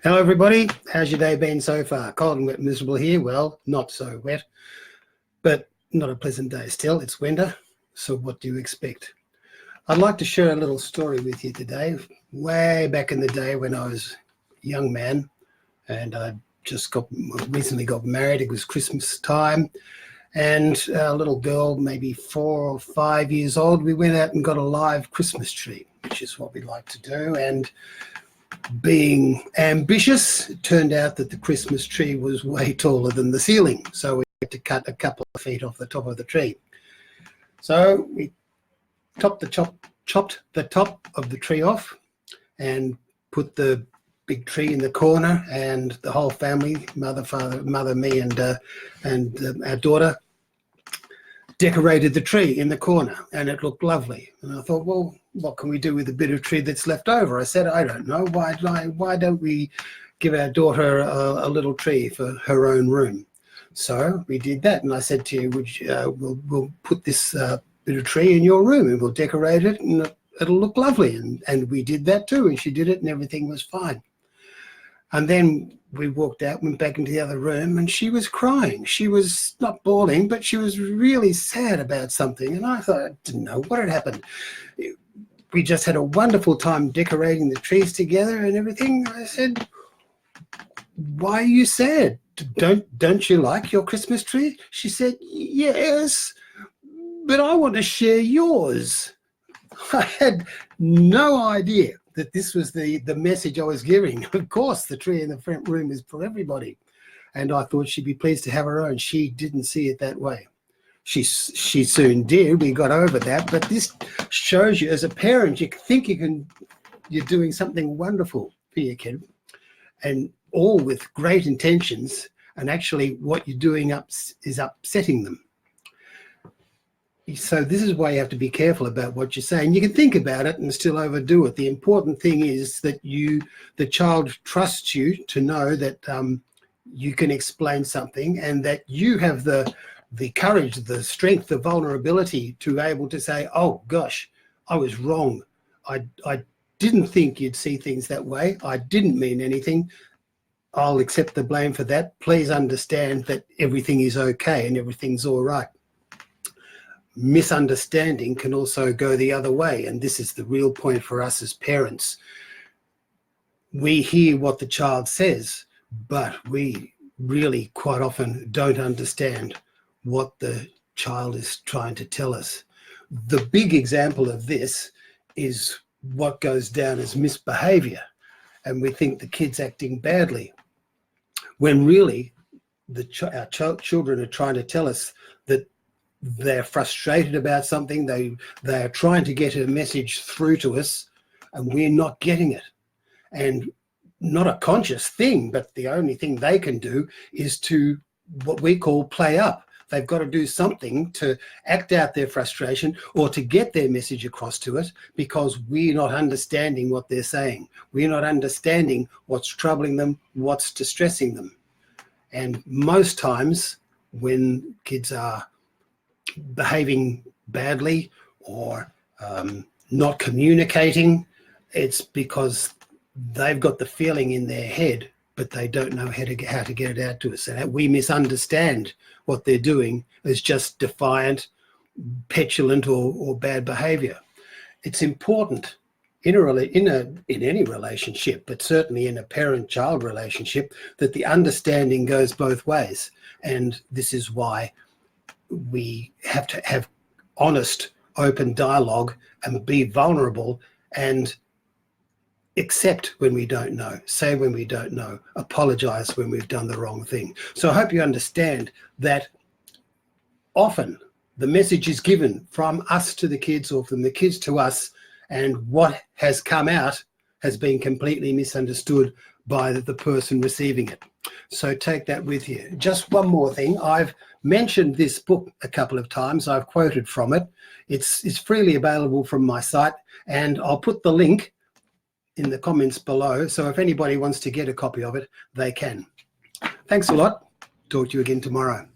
Hello everybody, how's your day been so far? Cold and wet, miserable here. Well, not so wet, but not a pleasant day still. It's winter, so what do you expect? I'd like to share a little story with you today. Way back in the day when I was a young man and I just recently got married. It was Christmas time, and a little girl, maybe 4 or 5 years old, we went out and got a live Christmas tree, which is what we like to do. And being ambitious, it turned out that the Christmas tree was way taller than the ceiling, so we had to cut a couple of feet off the top of the tree. So we chopped the top of the tree off and put the big tree in the corner, and the whole family, mother, me, and our daughter, decorated the tree in the corner, and it looked lovely. And I thought, well, what can we do with the bit of tree that's left over? I said, I don't know. Why don't we give our daughter a little tree for her own room? So we did that, and I said to you, we'll put this bit of tree in your room, and we'll decorate it, and it'll look lovely. And we did that too, and she did it, and everything was fine. And then we walked out, went back into the other room, and she was crying. She was not bawling, but she was really sad about something. And I thought, I didn't know what had happened. We just had a wonderful time decorating the trees together and everything. I said, why are you sad? Don't you like your Christmas tree? She said, yes, but I want to share yours. I had no idea that this was the message I was giving. Of course, the tree in the front room is for everybody. And I thought she'd be pleased to have her own. She didn't see it that way. She soon did. We got over that. But this shows you, as a parent, you think you're doing something wonderful for your kid, and all with great intentions, and actually what you're doing is upsetting them. So this is why you have to be careful about what you say. And you can think about it and still overdo it. The important thing is that the child trusts you to know that you can explain something, and that you have the courage, the strength, the vulnerability to be able to say, oh gosh, I was wrong. I didn't think you'd see things that way. I didn't mean anything. I'll accept the blame for that. Please understand that everything is okay and everything's all right. Misunderstanding can also go the other way, and this is the real point for us as parents. We hear what the child says, but we really quite often don't understand what the child is trying to tell us. The big example of this is what goes down as misbehavior, and we think the kid's acting badly, when really our children are trying to tell us that they're frustrated about something. They are trying to get a message through to us, and we're not getting it. And not a conscious thing, but the only thing they can do is to what we call play up. They've got to do something to act out their frustration or to get their message across to us, because we're not understanding what they're saying. We're not understanding what's troubling them, what's distressing them. And most times when kids are behaving badly or not communicating, it's because they've got the feeling in their head, but they don't know how to get it out to us. And we misunderstand what they're doing as just defiant, petulant, or bad behavior. It's important in any relationship, but certainly in a parent-child relationship, that the understanding goes both ways. And this is why we have to have honest, open dialogue and be vulnerable and accept when we don't know, say when we don't know, apologize when we've done the wrong thing. So I hope you understand that often the message is given from us to the kids or from the kids to us, and what has come out has been completely misunderstood by the person receiving it. So take that with you. Just one more thing. I've mentioned this book a couple of times. I've quoted from it. It's freely available from my site, and I'll put the link in the comments below. So if anybody wants to get a copy of it, they can. Thanks a lot. Talk to you again tomorrow.